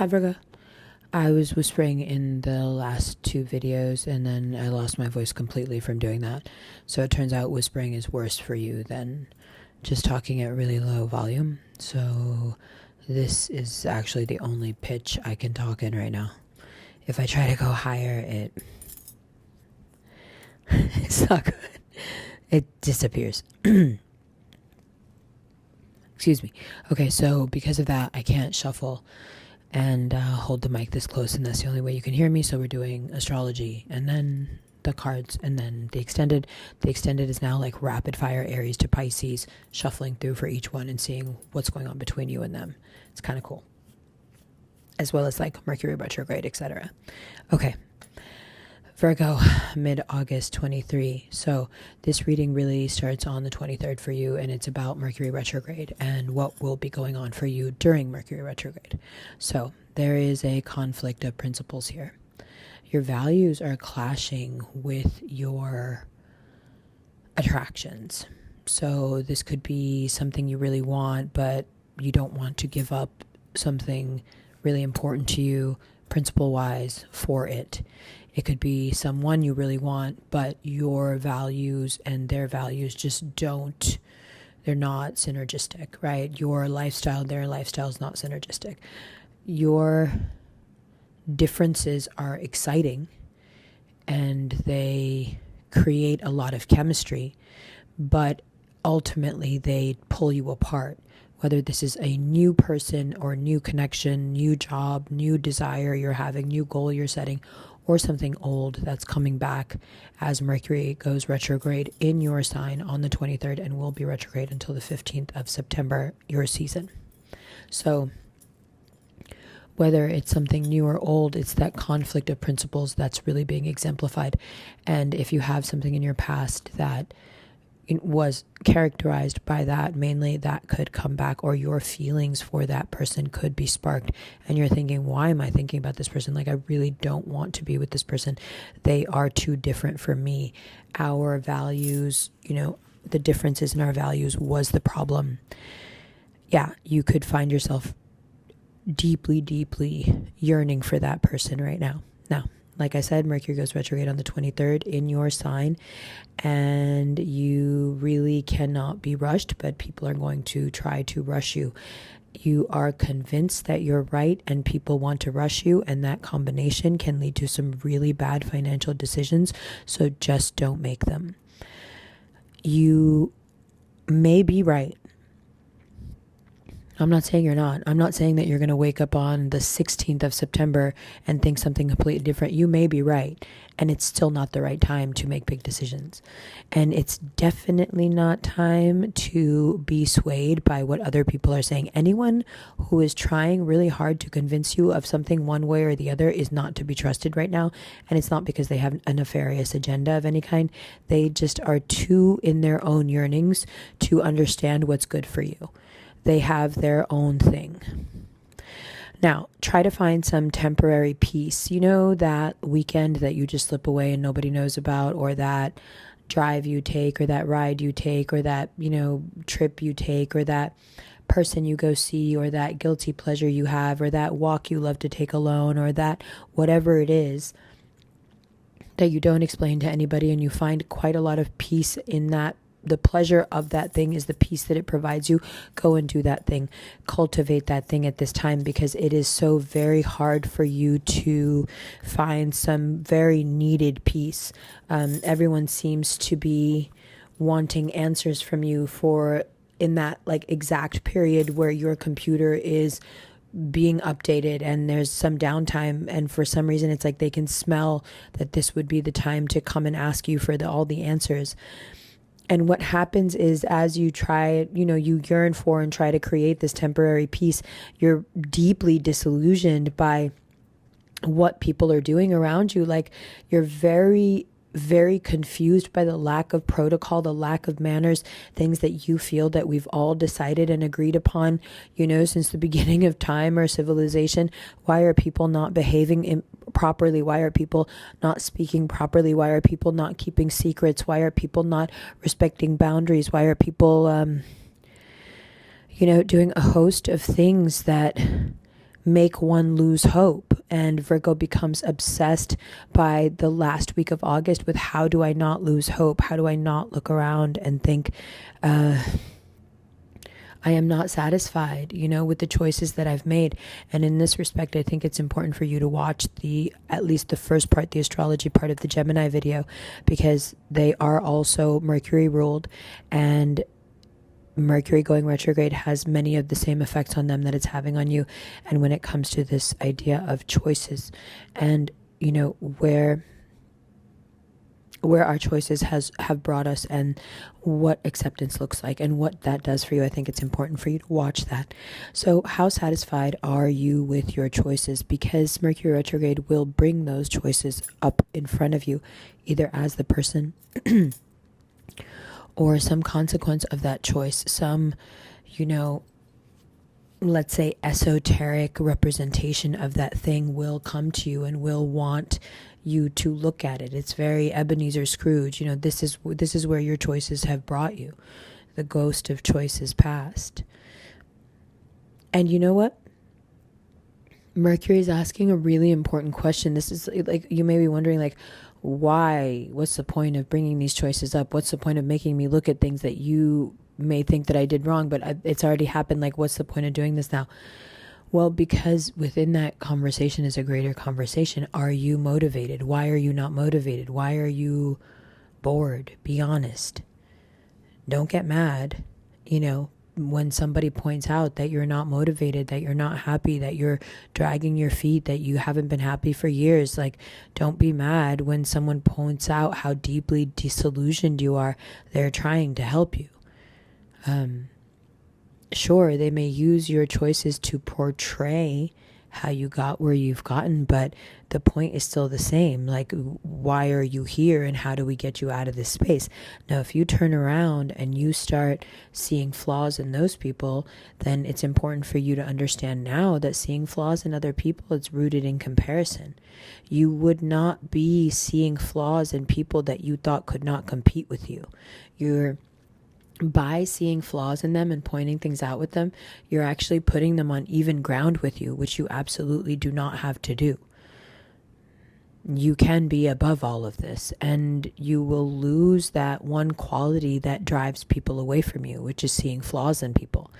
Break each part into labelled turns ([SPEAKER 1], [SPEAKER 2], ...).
[SPEAKER 1] Hi Virgo. I was whispering in the last two videos and then I lost my voice completely from doing that. So it turns out whispering is worse for you than just talking at really low volume. So this is actually the only pitch I can talk in right now. If I try to go higher, it's not good. It disappears. Excuse me. Okay, so because of that, I can't shuffle and hold the mic this close, and that's the only way you can hear me. So we're doing astrology and then the cards and then the extended. The extended is now like rapid fire Aries to Pisces, shuffling through for each one and seeing what's going on between you and them. It's kind of cool, as well as like Mercury retrograde, etc. Okay, Virgo, mid-August 23. So this reading really starts on the 23rd for you, and it's about Mercury retrograde and what will be going on for you during Mercury retrograde. So there is a conflict of principles here. Your values are clashing with your attractions. So this could be something you really want, but you don't want to give up something really important to you, principle-wise, for it. It could be someone you really want, but your values and their values just they're not synergistic, right? Your lifestyle, their lifestyle is not synergistic. Your differences are exciting and they create a lot of chemistry, but ultimately they pull you apart. Whether this is a new person or new connection, new job, new desire you're having, new goal you're setting, or something old that's coming back as Mercury goes retrograde in your sign on the 23rd and will be retrograde until the 15th of September, your season. So whether it's something new or old, it's that conflict of principles that's really being exemplified. And if you have something in your past that was characterized by that, mainly that could come back, or your feelings for that person could be sparked, and you're thinking, why am I thinking about this person? Like, I really don't want to be with this person. They are too different for me. Our values, the differences in our values was the problem. Yeah, you could find yourself deeply, deeply yearning for that person right now. Now, like I said, Mercury goes retrograde on the 23rd in your sign, and you really cannot be rushed, but people are going to try to rush you. You are convinced that you're right, and people want to rush you, and that combination can lead to some really bad financial decisions, so just don't make them. You may be right. I'm not saying you're not. I'm not saying that you're going to wake up on the 16th of September and think something completely different. You may be right, and it's still not the right time to make big decisions. And it's definitely not time to be swayed by what other people are saying. Anyone who is trying really hard to convince you of something one way or the other is not to be trusted right now. And it's not because they have a nefarious agenda of any kind. They just are too in their own yearnings to understand what's good for you. They have their own thing. Now, try to find some temporary peace. That weekend that you just slip away and nobody knows about, or that drive you take, or that ride you take, or that, trip you take, or that person you go see, or that guilty pleasure you have, or that walk you love to take alone, or that whatever it is that you don't explain to anybody, and you find quite a lot of peace in that. The pleasure of that thing is the peace that it provides you. Go and do that thing. Cultivate that thing at this time, because it is so very hard for you to find some very needed peace. Everyone seems to be wanting answers from you for in that exact period where your computer is being updated and there's some downtime, and for some reason it's like they can smell that this would be the time to come and ask you for all the answers. And what happens is, as you try, you yearn for and try to create this temporary peace, you're deeply disillusioned by what people are doing around you. Like, you're very, very confused by the lack of protocol, the lack of manners, things that you feel that we've all decided and agreed upon, since the beginning of time or civilization. Why are people not behaving properly? Why are people not speaking properly? Why are people not keeping secrets? Why are people not respecting boundaries? Why are people, doing a host of things that make one lose hope. And Virgo becomes obsessed by the last week of August with, how do I not lose hope? How do I not look around and think, I am not satisfied, with the choices that I've made. And in this respect, I think it's important for you to watch at least the first part, the astrology part of the Gemini video, because they are also Mercury ruled, and Mercury going retrograde has many of the same effects on them that it's having on you. And when it comes to this idea of choices and, where our choices have brought us and what acceptance looks like and what that does for you, I think it's important for you to watch that. So how satisfied are you with your choices? Because Mercury retrograde will bring those choices up in front of you, either as the person or some consequence of that choice, some, let's say esoteric representation of that thing will come to you and will want you to look at it. It's very Ebenezer Scrooge. This is where your choices have brought you. The ghost of choices past. And you know what? Mercury is asking a really important question. This is like, you may be wondering, like, why? What's the point of bringing these choices up? What's the point of making me look at things that you may think that I did wrong, but it's already happened. Like, what's the point of doing this now? Well, because within that conversation is a greater conversation. Are you motivated? Why are you not motivated? Why are you bored? Be honest. Don't get mad, when somebody points out that you're not motivated, that you're not happy, that you're dragging your feet, that you haven't been happy for years. Like, don't be mad when someone points out how deeply disillusioned you are. They're trying to help you. Sure, they may use your choices to portray how you got where you've gotten, but the point is still the same. Like, why are you here and how do we get you out of this space? Now, if you turn around and you start seeing flaws in those people, then it's important for you to understand now that seeing flaws in other people, it's rooted in comparison. You would not be seeing flaws in people that you thought could not compete with you. By seeing flaws in them and pointing things out with them, you're actually putting them on even ground with you, which you absolutely do not have to do. You can be above all of this, and you will lose that one quality that drives people away from you, which is seeing flaws in people.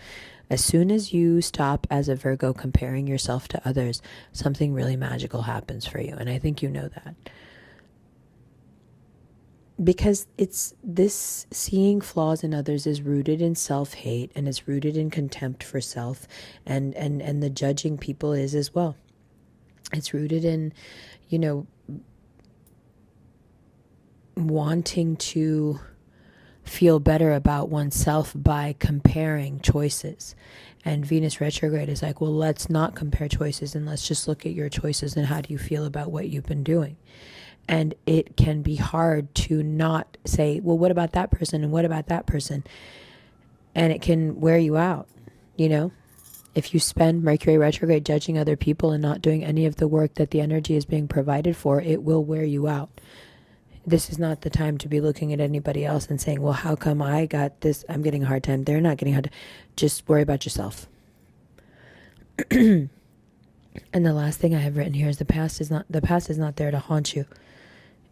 [SPEAKER 1] As soon as you stop as a Virgo comparing yourself to others, something really magical happens for you, and I think you know that. Because it's this seeing flaws in others is rooted in self-hate, and it's rooted in contempt for self, and the judging people is as well. It's rooted in, wanting to feel better about oneself by comparing choices. And Venus retrograde is like, well, let's not compare choices and let's just look at your choices and how do you feel about what you've been doing. And it can be hard to not say, well, what about that person and what about that person? And it can wear you out, If you spend Mercury retrograde judging other people and not doing any of the work that the energy is being provided for, it will wear you out. This is not the time to be looking at anybody else and saying, well, how come I got this? I'm getting a hard time. They're not getting a hard time. Just worry about yourself. And the last thing I have written here is the past is not there to haunt you.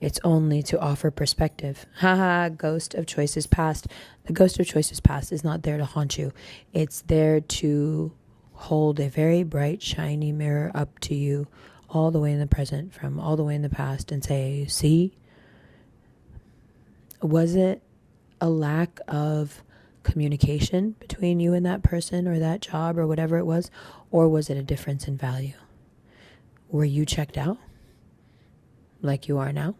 [SPEAKER 1] It's only to offer perspective. Haha, ghost of choices past. The ghost of choices past is not there to haunt you. It's there to hold a very bright, shiny mirror up to you all the way in the present from all the way in the past and say, see? Was it a lack of communication between you and that person or that job or whatever it was? Or was it a difference in value? Were you checked out like you are now?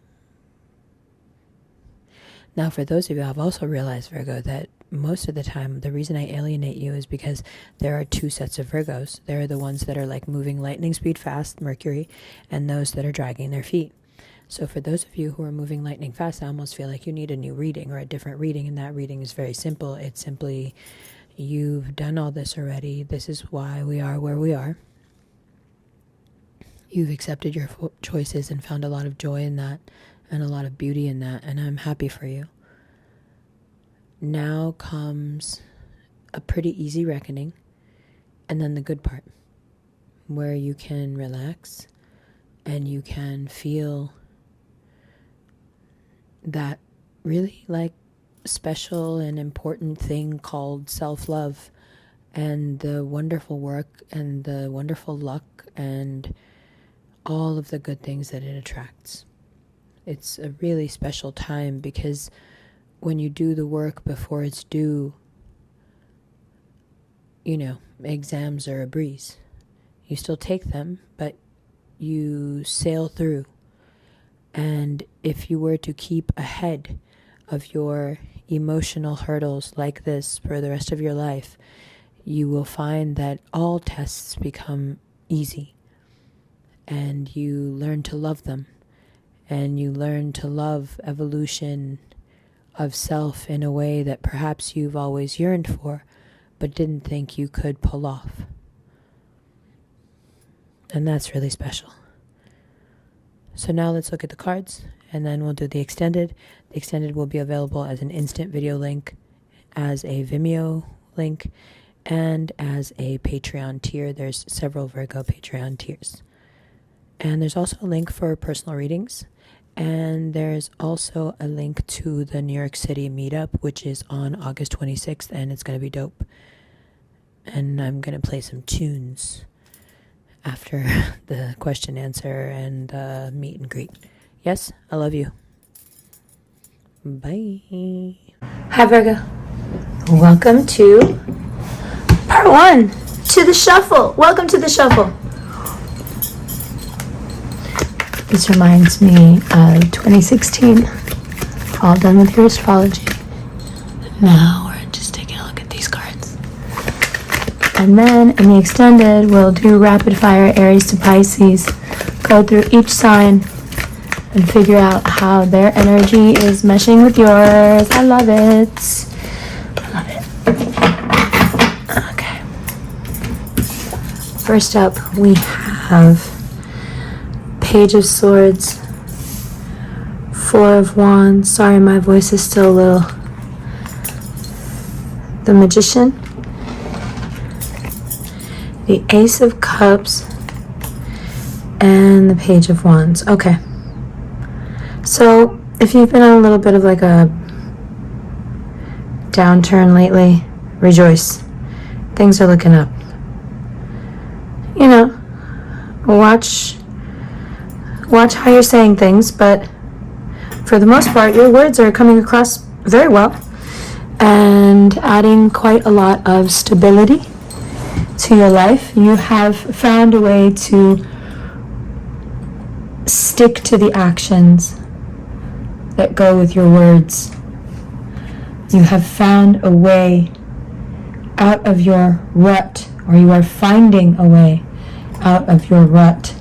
[SPEAKER 1] Now, for those of you, I've also realized, Virgo, that most of the time, the reason I alienate you is because there are two sets of Virgos. There are the ones that are like moving lightning speed fast, Mercury, and those that are dragging their feet. So for those of you who are moving lightning fast, I almost feel like you need a new reading or a different reading, and that reading is very simple. It's simply, you've done all this already. This is why we are where we are. You've accepted your choices and found a lot of joy in that and a lot of beauty in that, and I'm happy for you. Now comes a pretty easy reckoning, and then the good part. where you can relax and you can feel that really like special and important thing called self-love, and the wonderful work and the wonderful luck and all of the good things that it attracts. It's a really special time because when you do the work before it's due, exams are a breeze. You still take them, but you sail through. And if you were to keep ahead of your emotional hurdles like this for the rest of your life, you will find that all tests become easy, and you learn to love them, and you learn to love evolution of self in a way that perhaps you've always yearned for, but didn't think you could pull off. And that's really special. So now let's look at the cards, and then we'll do the extended. The extended will be available as an instant video link, as a Vimeo link, and as a Patreon tier. There's several Virgo Patreon tiers. And there's also a link for personal readings. And there's also a link to the New York City meetup, which is on August 26th, and it's going to be dope. And I'm going to play some tunes after the question answer and the meet and greet. Yes, I love you. Bye. Hi, Virgo. Welcome to part 1 to the shuffle. Welcome to the shuffle. This reminds me of 2016. All done with your astrology. Now we're just taking a look at these cards. And then in the extended, we'll do rapid fire Aries to Pisces. Go through each sign and figure out how their energy is meshing with yours. I love it. I love it. Okay. First up, we have Page of Swords, Four of Wands. Sorry, my voice is still a little. The Magician, the Ace of Cups, and the Page of Wands. Okay. So, if you've been on a little bit of like a downturn lately, rejoice. Things are looking up. Watch how you're saying things, but for the most part, your words are coming across very well and adding quite a lot of stability to your life. You have found a way to stick to the actions that go with your words. You have found a way out of your rut, or you are finding a way out of your rut.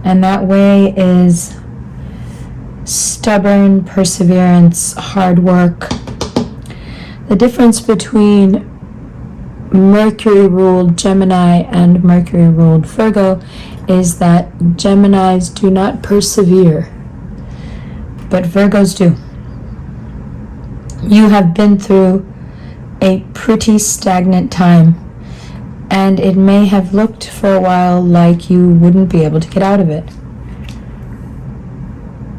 [SPEAKER 1] And that way is stubborn perseverance, hard work. The difference between Mercury-ruled Gemini and Mercury-ruled Virgo is that Geminis do not persevere, but Virgos do. You have been through a pretty stagnant time, and it may have looked for a while like you wouldn't be able to get out of it.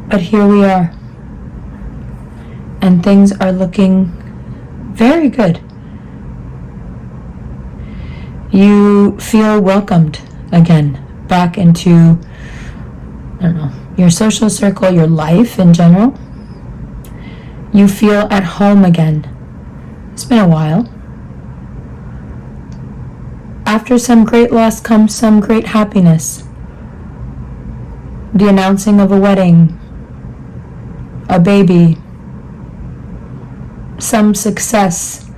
[SPEAKER 1] But here we are, and things are looking very good. You feel welcomed again back into, your social circle, your life in general. You feel at home again. It's been a while. After some great loss comes some great happiness. The announcing of a wedding, a baby, some success,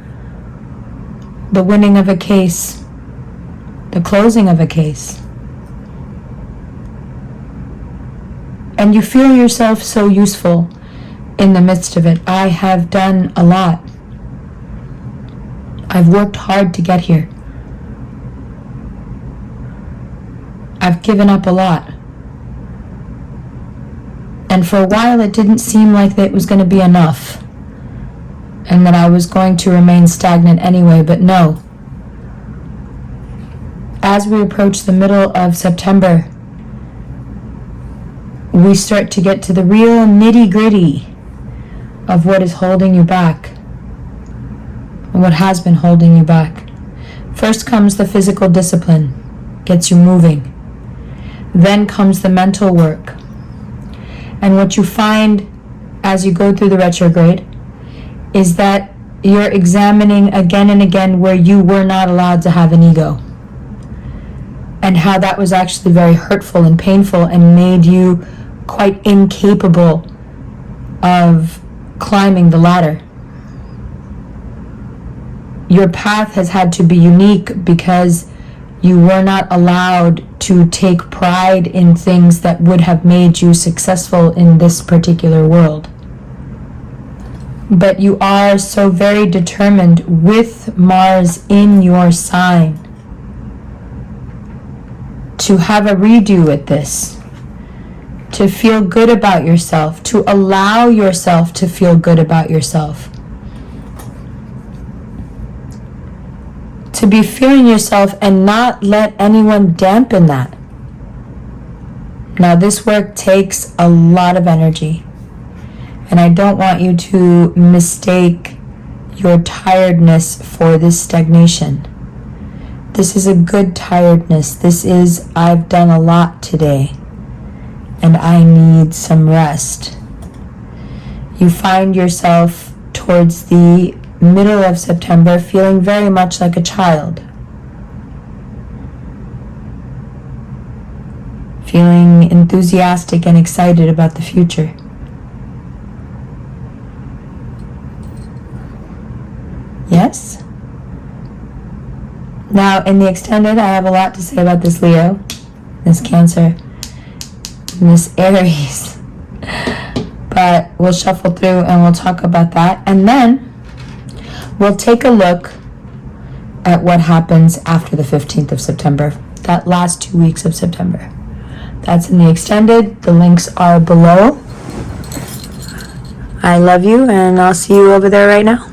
[SPEAKER 1] the winning of a case, the closing of a case. And you feel yourself so useful in the midst of it. I have done a lot. I've worked hard to get here. I've given up a lot. And for a while it didn't seem like that it was going to be enough. and that I was going to remain stagnant anyway, but no. As we approach the middle of September, we start to get to the real nitty-gritty of what is holding you back, and what has been holding you back. First comes the physical discipline, gets you moving. Then comes the mental work. And what you find as you go through the retrograde is that you're examining again and again where you were not allowed to have an ego, and how that was actually very hurtful and painful and made you quite incapable of climbing the ladder. Your path has had to be unique because you were not allowed to take pride in things that would have made you successful in this particular world. But you are so very determined with Mars in your sign to have a redo at this, to feel good about yourself, to allow yourself to feel good about yourself, to be feeling yourself and not let anyone dampen that. Now, this work takes a lot of energy, and I don't want you to mistake your tiredness for this stagnation. This is a good tiredness. This is, I've done a lot today, and I need some rest. You find yourself towards the middle of September feeling very much like a child. Feeling enthusiastic and excited about the future. Yes? Now, in the extended, I have a lot to say about this Leo, this Cancer, and this Aries. But we'll shuffle through and we'll talk about that. And then we'll take a look at what happens after the 15th of September, that last 2 weeks of September. That's in the extended. The links are below. I love you, and I'll see you over there right now.